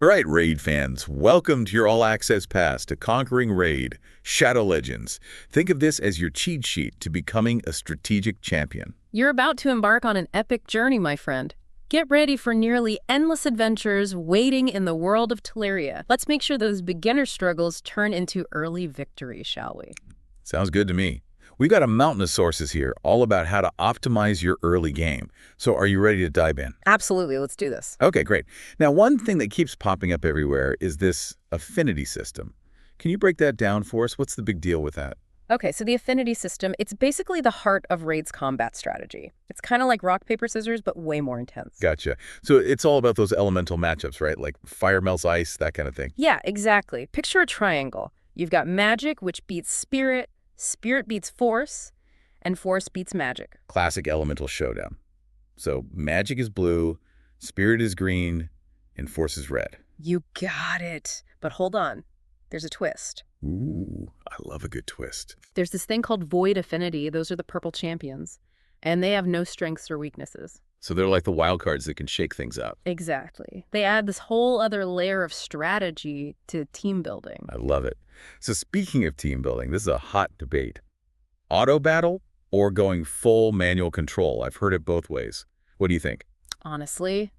All right, Raid fans, welcome to your all-access pass to Conquering Raid, Shadow Legends. Think of this as your cheat sheet to becoming a strategic champion. You're about to embark on an epic journey, my friend. Get ready for nearly endless adventures waiting in the world of Teleria. Let's make sure those beginner struggles turn into early victory, shall we? Sounds good to me. We've got a mountain of sources here, all about how to optimize your early game. So are you ready to dive in? Absolutely, let's do this. Okay, great. Now, one thing that keeps popping up everywhere is this affinity system. Can you break that down for us? What's the big deal with that? Okay, so the affinity system, it's basically the heart of Raid's combat strategy. It's kind of like rock, paper, scissors, but way more intense. Gotcha. So it's all about those elemental matchups, right? Like fire melts ice, that kind of thing. Yeah, exactly. Picture a triangle. You've got magic, which beats spirit, spirit beats force, and force beats magic. Classic elemental showdown. So magic is blue, spirit is green, and force is red. You got it. But hold on. There's a twist. Ooh, I love a good twist. There's this thing called void affinity. Those are the purple champions. And they have no strengths or weaknesses. So they're like the wild cards that can shake things up. Exactly. They add this whole other layer of strategy to team building. I love it. So speaking of team building, this is a hot debate. Auto battle or going full manual control? I've heard it both ways. What do you think? Honestly,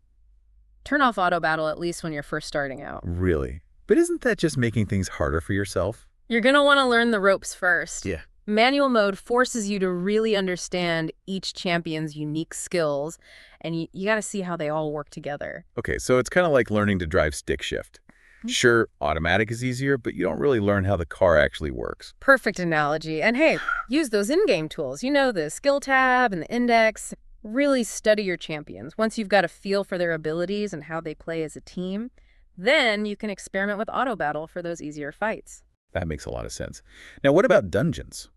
turn off auto battle at least when you're first starting out. Really? But isn't that just making things harder for yourself? You're going to want to learn the ropes first. Yeah. Manual mode forces you to really understand each champion's unique skills, and you got to see how they all work together. Okay, so it's kind of like learning to drive stick shift. Sure, automatic is easier, but you don't really learn how the car actually works. Perfect analogy. And hey, use those in-game tools. You know, the skill tab and the index. Really study your champions. Once you've got a feel for their abilities and how they play as a team, then you can experiment with auto battle for those easier fights. That makes a lot of sense. Now, what about dungeons?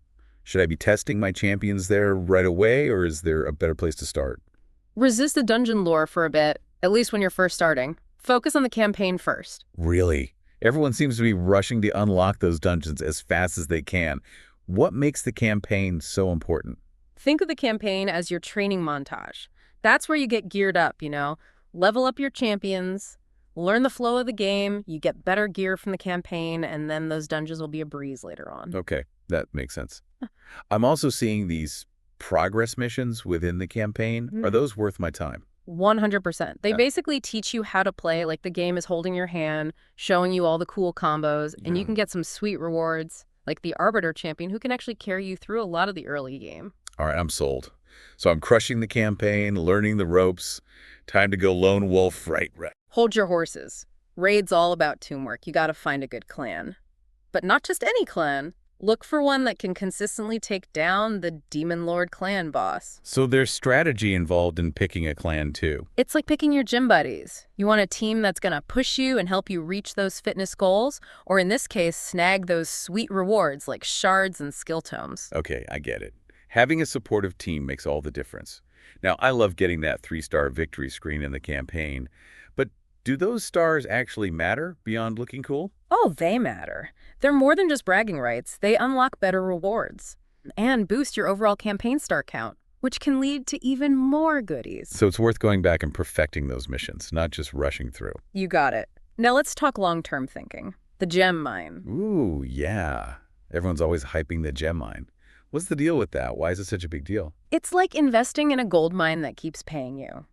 Should I be testing my champions there right away, or is there a better place to start? Resist the dungeon lore for a bit, at least when you're first starting. Focus on the campaign first. Really? Everyone seems to be rushing to unlock those dungeons as fast as they can. What makes the campaign so important? Think of the campaign as your training montage. That's where you get geared up, level up your champions, learn the flow of the game, you get better gear from the campaign, and then those dungeons will be a breeze later on. Okay, that makes sense. I'm also seeing these progress missions within the campaign. Are those worth my time? 100%. They Yeah. basically teach you how to play like the game is holding your hand, showing you all the cool combos, and you can get some sweet rewards, like the Arbiter champion who can actually carry you through a lot of the early game. All right, I'm sold. So I'm crushing the campaign, learning the ropes. Time to go lone wolf, right? Hold your horses. Raid's all about teamwork. You gotta find a good clan. But not just any clan. Look for one that can consistently take down the Demon Lord clan boss. So there's strategy involved in picking a clan too. It's like picking your gym buddies. You want a team that's gonna push you and help you reach those fitness goals, or in this case, snag those sweet rewards like shards and skill tomes. Okay, I get it. Having a supportive team makes all the difference. Now, I love getting that 3-star victory screen in the campaign, but do those stars actually matter beyond looking cool? Oh, they matter. They're more than just bragging rights. They unlock better rewards and boost your overall campaign star count, which can lead to even more goodies. So it's worth going back and perfecting those missions, not just rushing through. You got it. Now let's talk long-term thinking. The gem mine. Ooh, yeah. Everyone's always hyping the gem mine. What's the deal with that? Why is it such a big deal? It's like investing in a gold mine that keeps paying you.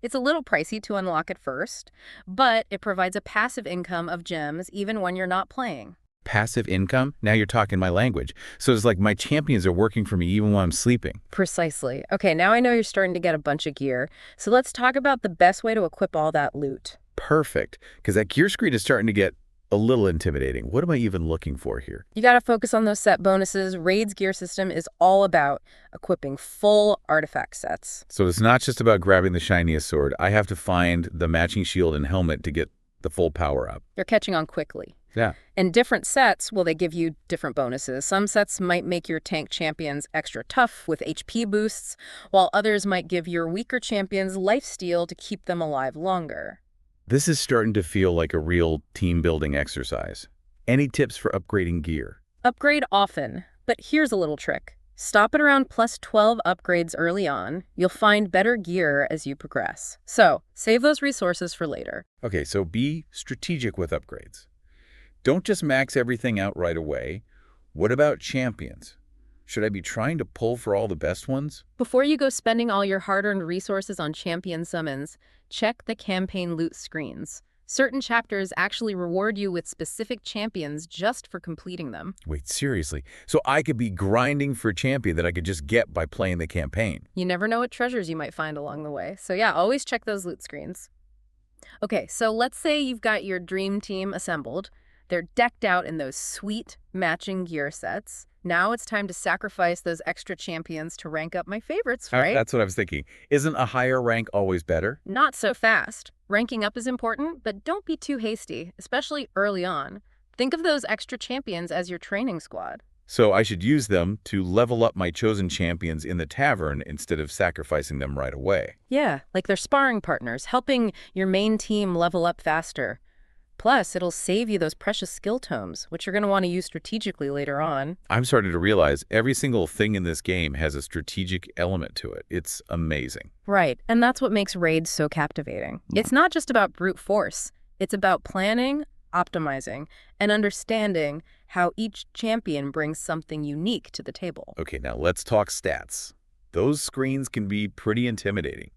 It's a little pricey to unlock at first, but it provides a passive income of gems even when you're not playing. Passive income? Now you're talking my language. So it's like my champions are working for me even when I'm sleeping. Precisely. Okay, now I know you're starting to get a bunch of gear, so let's talk about the best way to equip all that loot. Perfect, because that gear screen is starting to get a little intimidating. What am I even looking for here? You gotta focus on those set bonuses. Raid's gear system is all about equipping full artifact sets. So it's not just about grabbing the shiniest sword. I have to find the matching shield and helmet to get the full power up. You're catching on quickly. Yeah. And different sets, well, they give you different bonuses. Some sets might make your tank champions extra tough with HP boosts, while others might give your weaker champions lifesteal to keep them alive longer. This is starting to feel like a real team-building exercise. Any tips for upgrading gear? Upgrade often, but here's a little trick. Stop at around plus 12 upgrades early on. You'll find better gear as you progress. So, save those resources for later. Okay, so be strategic with upgrades. Don't just max everything out right away. What about champions? Should I be trying to pull for all the best ones? Before you go spending all your hard-earned resources on champion summons, check the campaign loot screens. Certain chapters actually reward you with specific champions just for completing them. Wait, seriously? So I could be grinding for a champion that I could just get by playing the campaign? You never know what treasures you might find along the way. So yeah, always check those loot screens. Okay, so let's say you've got your dream team assembled. They're decked out in those sweet matching gear sets. Now it's time to sacrifice those extra champions to rank up my favorites, right? That's what I was thinking. Isn't a higher rank always better? Not so fast. Ranking up is important, but don't be too hasty, especially early on. Think of those extra champions as your training squad. So I should use them to level up my chosen champions in the tavern instead of sacrificing them right away. Yeah, like they're sparring partners, helping your main team level up faster. Plus, it'll save you those precious skill tomes, which you're going to want to use strategically later on. I'm starting to realize every single thing in this game has a strategic element to it. It's amazing. Right, and that's what makes raids so captivating. It's not just about brute force. It's about planning, optimizing, and understanding how each champion brings something unique to the table. Okay, now let's talk stats. Those screens can be pretty intimidating.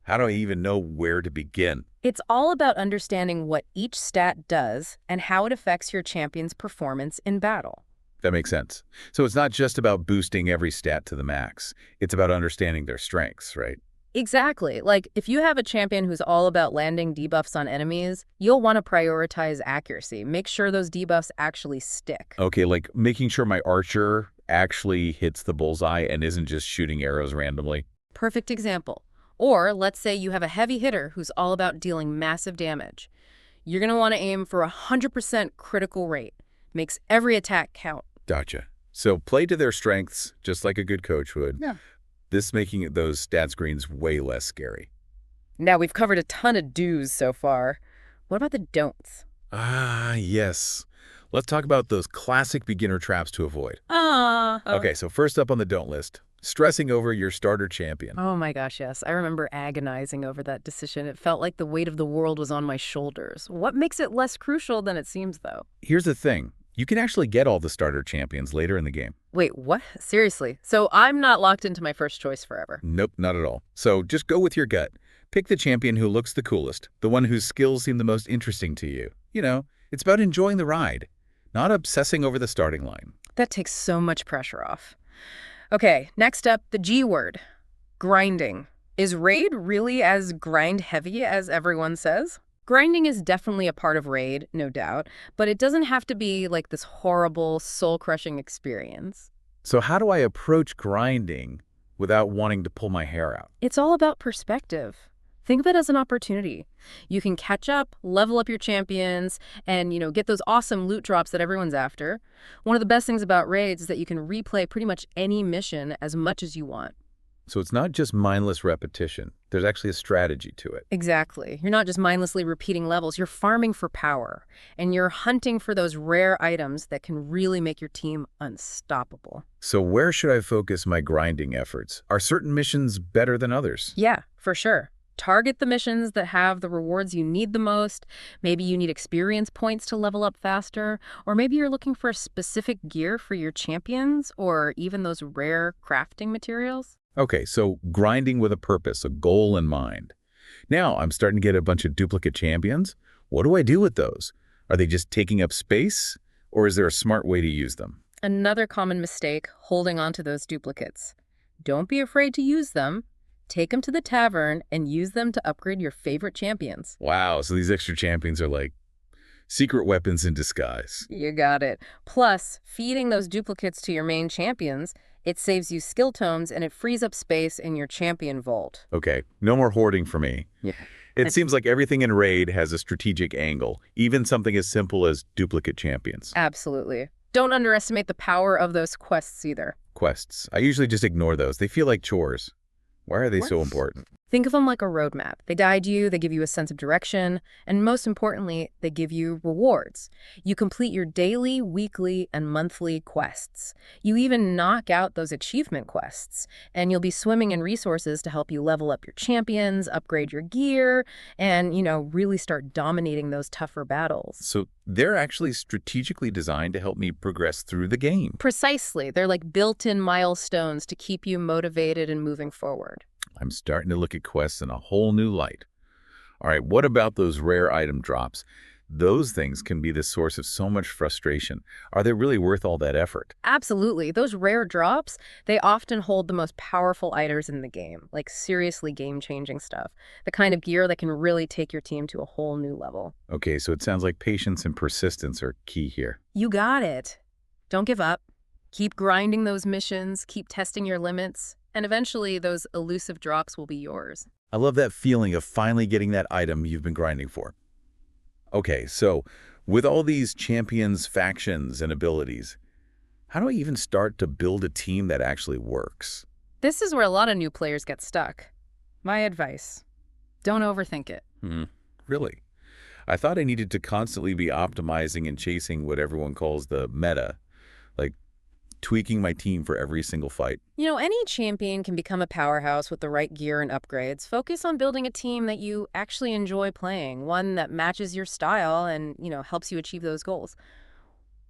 How do I even know where to begin? It's all about understanding what each stat does and how it affects your champion's performance in battle. That makes sense. So it's not just about boosting every stat to the max. It's about understanding their strengths, right? Exactly. Like, if you have a champion who's all about landing debuffs on enemies, you'll want to prioritize accuracy. Make sure those debuffs actually stick. Okay, like making sure my archer actually hits the bullseye and isn't just shooting arrows randomly. Perfect example. Or let's say you have a heavy hitter who's all about dealing massive damage. You're going to want to aim for 100% critical rate. Makes every attack count. Gotcha. So play to their strengths, just like a good coach would. Yeah. This making those stat screens way less scary. Now, we've covered a ton of do's so far. What about the don'ts? Ah, yes. Let's talk about those classic beginner traps to avoid. Okay, so first up on the don't list, stressing over your starter champion. Oh my gosh, yes. I remember agonizing over that decision. It felt like the weight of the world was on my shoulders. What makes it less crucial than it seems, though? Here's the thing. You can actually get all the starter champions later in the game. Wait, what? Seriously? So I'm not locked into my first choice forever? Nope, not at all. So just go with your gut. Pick the champion who looks the coolest, the one whose skills seem the most interesting to you. You know, it's about enjoying the ride, not obsessing over the starting line. That takes so much pressure off. Okay, next up, the G word. Grinding. Is Raid really as grind-heavy as everyone says? Grinding is definitely a part of Raid, no doubt, but it doesn't have to be like this horrible, soul-crushing experience. So how do I approach grinding without wanting to pull my hair out? It's all about perspective. Think of it as an opportunity. You can catch up, level up your champions, and, get those awesome loot drops that everyone's after. One of the best things about raids is that you can replay pretty much any mission as much as you want. So it's not just mindless repetition. There's actually a strategy to it. Exactly. You're not just mindlessly repeating levels. You're farming for power, and you're hunting for those rare items that can really make your team unstoppable. So where should I focus my grinding efforts? Are certain missions better than others? Yeah, for sure. Target the missions that have the rewards you need the most. Maybe you need experience points to level up faster, or maybe you're looking for specific gear for your champions, or even those rare crafting materials. Okay, so grinding with a purpose, a goal in mind. Now I'm starting to get a bunch of duplicate champions. What do I do with those? Are they just taking up space, or is there a smart way to use them? Another common mistake, holding on to those duplicates. Don't be afraid to use them. Take them to the tavern and use them to upgrade your favorite champions. Wow, so these extra champions are like secret weapons in disguise. You got it. Plus, feeding those duplicates to your main champions, it saves you skill tomes and it frees up space in your champion vault. Okay, no more hoarding for me. Yeah. It seems like everything in Raid has a strategic angle, even something as simple as duplicate champions. Absolutely. Don't underestimate the power of those quests either. Quests. I usually just ignore those. They feel like chores. Why are they so important? Think of them like a roadmap. They guide you, they give you a sense of direction, and most importantly, they give you rewards. You complete your daily, weekly, and monthly quests. You even knock out those achievement quests, and you'll be swimming in resources to help you level up your champions, upgrade your gear, and, really start dominating those tougher battles. So they're actually strategically designed to help me progress through the game. Precisely. They're like built-in milestones to keep you motivated and moving forward. I'm starting to look at quests in a whole new light. All right, what about those rare item drops? Those things can be the source of so much frustration. Are they really worth all that effort? Absolutely. Those rare drops, they often hold the most powerful items in the game, like seriously game-changing stuff. The kind of gear that can really take your team to a whole new level. Okay, so it sounds like patience and persistence are key here. You got it. Don't give up. Keep grinding those missions, keep testing your limits, and eventually those elusive drops will be yours. I love that feeling of finally getting that item you've been grinding for. Okay, so with all these champions, factions, and abilities, how do I even start to build a team that actually works? This is where a lot of new players get stuck. My advice, don't overthink it. Really? I thought I needed to constantly be optimizing and chasing what everyone calls the meta, like tweaking my team for every single fight. Any champion can become a powerhouse with the right gear and upgrades. Focus on building a team that you actually enjoy playing, one that matches your style and, helps you achieve those goals.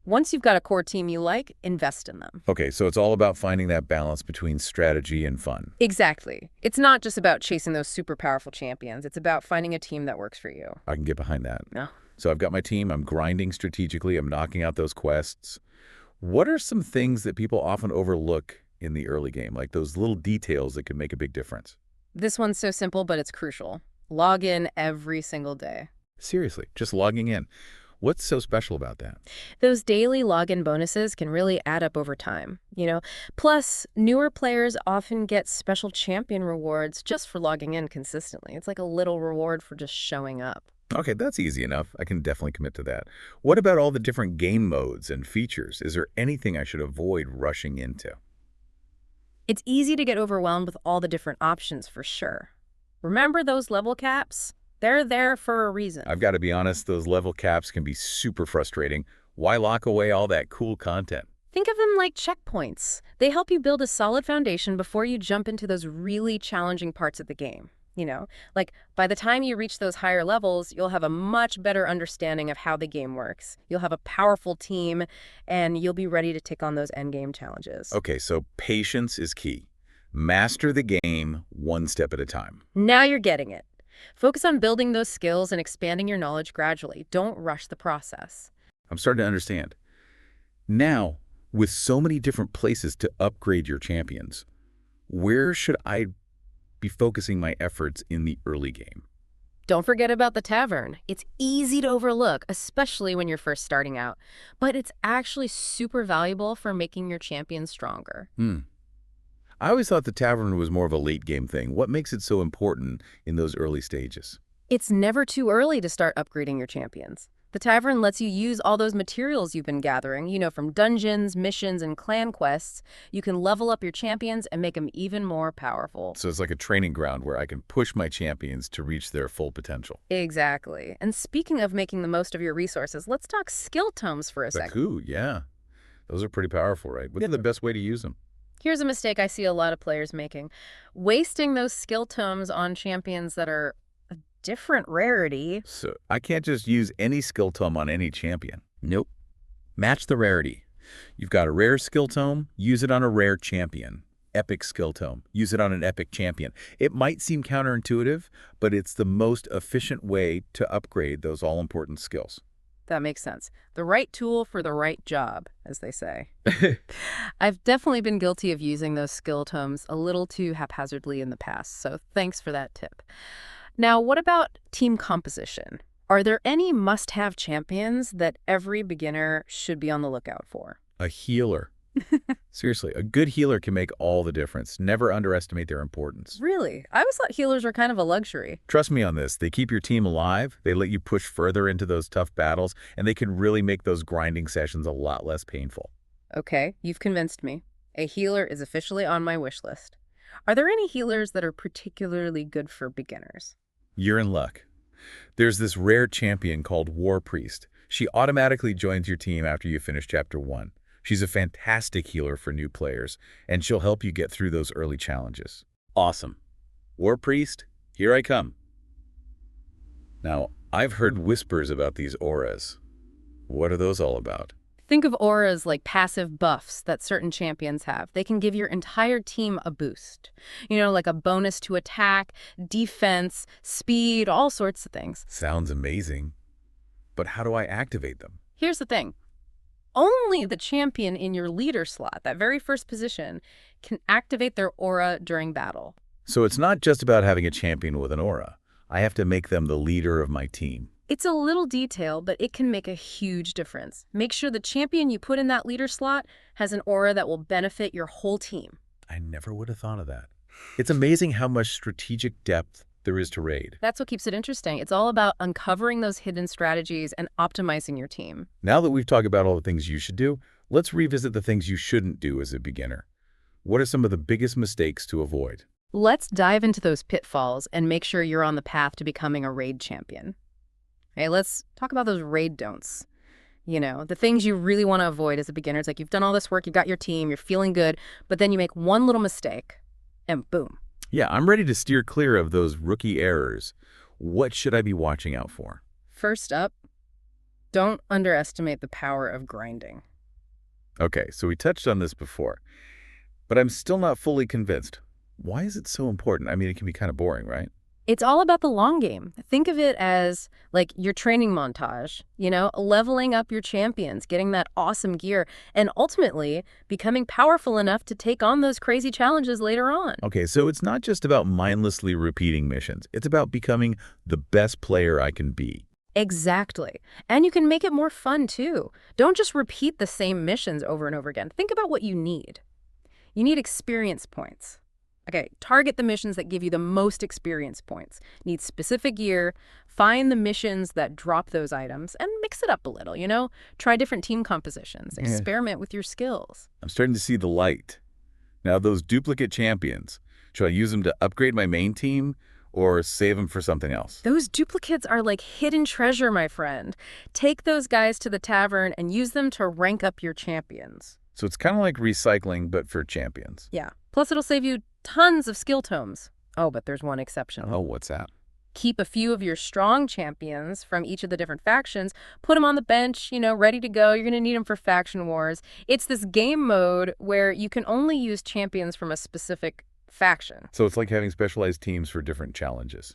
Once you've got a core team you like, invest in them. Okay, so it's all about finding that balance between strategy and fun. Exactly. It's not just about chasing those super powerful champions. It's about finding a team that works for you. I can get behind that. No. So I've got my team, I'm grinding strategically, I'm knocking out those quests. What are some things that people often overlook in the early game, like those little details that can make a big difference? This one's so simple, but it's crucial. Log in every single day. Seriously, just logging in. What's so special about that? Those daily login bonuses can really add up over time, Plus, newer players often get special champion rewards just for logging in consistently. It's like a little reward for just showing up. Okay, that's easy enough. I can definitely commit to that. What about all the different game modes and features? Is there anything I should avoid rushing into? It's easy to get overwhelmed with all the different options for sure. Remember those level caps? They're there for a reason. I've got to be honest, those level caps can be super frustrating. Why lock away all that cool content? Think of them like checkpoints. They help you build a solid foundation before you jump into those really challenging parts of the game. Like by the time you reach those higher levels, you'll have a much better understanding of how the game works. You'll have a powerful team, and you'll be ready to take on those endgame challenges. Okay, so patience is key. Master the game one step at a time. Now you're getting it. Focus on building those skills and expanding your knowledge gradually. Don't rush the process. I'm starting to understand. Now, with so many different places to upgrade your champions, where should I be focusing my efforts in the early game? Don't forget about the tavern. It's easy to overlook, especially when you're first starting out. But it's actually super valuable for making your champions stronger. I always thought the tavern was more of a late game thing. What makes it so important in those early stages? It's never too early to start upgrading your champions. The tavern lets you use all those materials you've been gathering, from dungeons, missions, and clan quests. You can level up your champions and make them even more powerful. So it's like a training ground where I can push my champions to reach their full potential. Exactly. And speaking of making the most of your resources, let's talk skill tomes for a second. Yeah. Those are pretty powerful, right? What's the best way to use them? Here's a mistake I see a lot of players making. Wasting those skill tomes on champions that are a different rarity. So I can't just use any skill tome on any champion. Nope. Match the rarity. You've got a rare skill tome, use it on a rare champion. Epic skill tome, use it on an epic champion. It might seem counterintuitive, but it's the most efficient way to upgrade those all-important skills. That makes sense. The right tool for the right job, as they say. I've definitely been guilty of using those skill tomes a little too haphazardly in the past, so thanks for that tip. Now, what about team composition? Are there any must-have champions that every beginner should be on the lookout for? A healer. Seriously, a good healer can make all the difference. Never underestimate their importance. Really? I always thought healers were kind of a luxury. Trust me on this. They keep your team alive, they let you push further into those tough battles, and they can really make those grinding sessions a lot less painful. Okay, you've convinced me. A healer is officially on my wish list. Are there any healers that are particularly good for beginners? You're in luck. There's this rare champion called War Priest. She automatically joins your team after you finish Chapter 1. She's a fantastic healer for new players, and she'll help you get through those early challenges. Awesome. War Priest, here I come. Now, I've heard whispers about these auras. What are those all about? Think of auras like passive buffs that certain champions have. They can give your entire team a boost. Like a bonus to attack, defense, speed, all sorts of things. Sounds amazing. But how do I activate them? Here's the thing. Only the champion in your leader slot, that very first position, can activate their aura during battle. So it's not just about having a champion with an aura. I have to make them the leader of my team. It's a little detail, but it can make a huge difference. Make sure the champion you put in that leader slot has an aura that will benefit your whole team. I never would have thought of that. It's amazing how much strategic depth there is to Raid. That's what keeps it interesting. It's all about uncovering those hidden strategies and optimizing your team. Now that we've talked about all the things you should do, let's revisit the things you shouldn't do as a beginner. What are some of the biggest mistakes to avoid? Let's dive into those pitfalls and make sure you're on the path to becoming a Raid champion. Hey, let's talk about those Raid don'ts. The things you really want to avoid as a beginner. It's like you've done all this work, you got your team, you're feeling good, but then you make one little mistake and boom. Yeah, I'm ready to steer clear of those rookie errors. What should I be watching out for? First up, don't underestimate the power of grinding. Okay, so we touched on this before, but I'm still not fully convinced. Why is it so important? I mean, it can be kind of boring, right? It's all about the long game. Think of it as like your training montage, leveling up your champions, getting that awesome gear, and ultimately becoming powerful enough to take on those crazy challenges later on. Okay, so it's not just about mindlessly repeating missions. It's about becoming the best player I can be. Exactly. And you can make it more fun too. Don't just repeat the same missions over and over again. Think about what you need. You need experience points. Okay, target the missions that give you the most experience points. Need specific gear, find the missions that drop those items, and mix it up a little, Try different team compositions, experiment with your skills. I'm starting to see the light. Now, those duplicate champions, should I use them to upgrade my main team or save them for something else? Those duplicates are like hidden treasure, my friend. Take those guys to the tavern and use them to rank up your champions. So it's kind of like recycling, but for champions. Yeah. Plus, it'll save you tons of skill tomes. Oh, but there's one exception. Oh, what's that? Keep a few of your strong champions from each of the different factions. Put them on the bench, ready to go. You're going to need them for faction wars. It's this game mode where you can only use champions from a specific faction. So it's like having specialized teams for different challenges.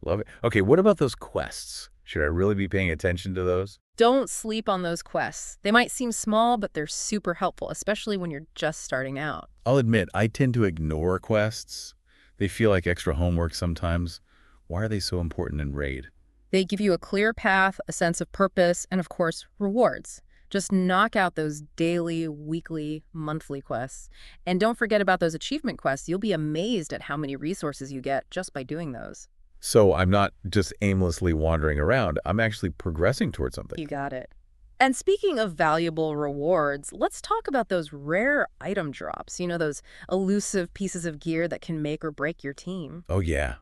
Love it. Okay, what about those quests? Should I really be paying attention to those? Don't sleep on those quests. They might seem small, but they're super helpful, especially when you're just starting out. I'll admit, I tend to ignore quests. They feel like extra homework sometimes. Why are they so important in Raid? They give you a clear path, a sense of purpose, and of course, rewards. Just knock out those daily, weekly, monthly quests. And don't forget about those achievement quests. You'll be amazed at how many resources you get just by doing those. So I'm not just aimlessly wandering around. I'm actually progressing towards something. You got it. And speaking of valuable rewards, let's talk about those rare item drops. Those elusive pieces of gear that can make or break your team. Oh, yeah.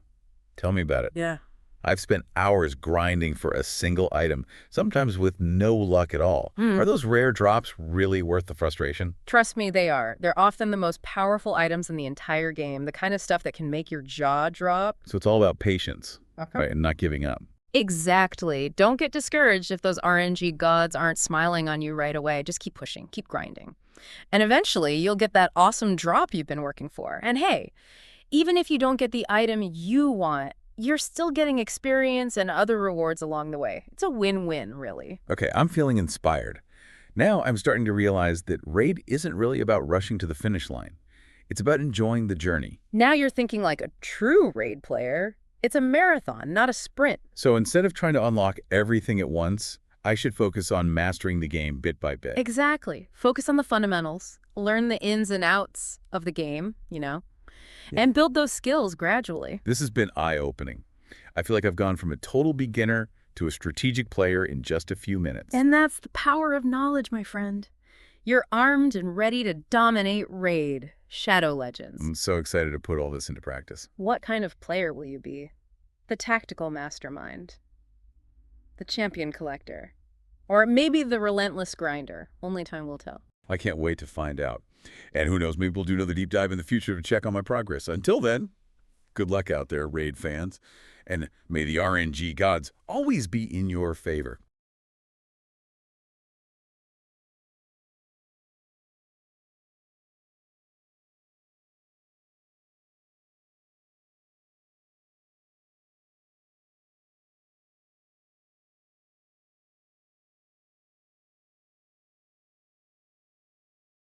Tell me about it. Yeah. I've spent hours grinding for a single item, sometimes with no luck at all. Are those rare drops really worth the frustration? Trust me, they are. They're often the most powerful items in the entire game, the kind of stuff that can make your jaw drop. So it's all about patience, right, and not giving up. Exactly. Don't get discouraged if those RNG gods aren't smiling on you right away. Just keep pushing, keep grinding. And eventually, you'll get that awesome drop you've been working for. And hey, even if you don't get the item you want, you're still getting experience and other rewards along the way. It's a win-win, really. Okay, I'm feeling inspired. Now I'm starting to realize that Raid isn't really about rushing to the finish line. It's about enjoying the journey. Now you're thinking like a true Raid player. It's a marathon, not a sprint. So instead of trying to unlock everything at once, I should focus on mastering the game bit by bit. Exactly. Focus on the fundamentals. Learn the ins and outs of the game, and build those skills gradually. This has been eye-opening. I feel like I've gone from a total beginner to a strategic player in just a few minutes. And that's the power of knowledge, my friend. You're armed and ready to dominate Raid. Shadow Legends. I'm so excited to put all this into practice. What kind of player will you be? The tactical mastermind? The champion collector? Or maybe the relentless grinder? Only time will tell. I can't wait to find out. And who knows, maybe we'll do another deep dive in the future to check on my progress. Until then, good luck out there, Raid fans. And may the RNG gods always be in your favor.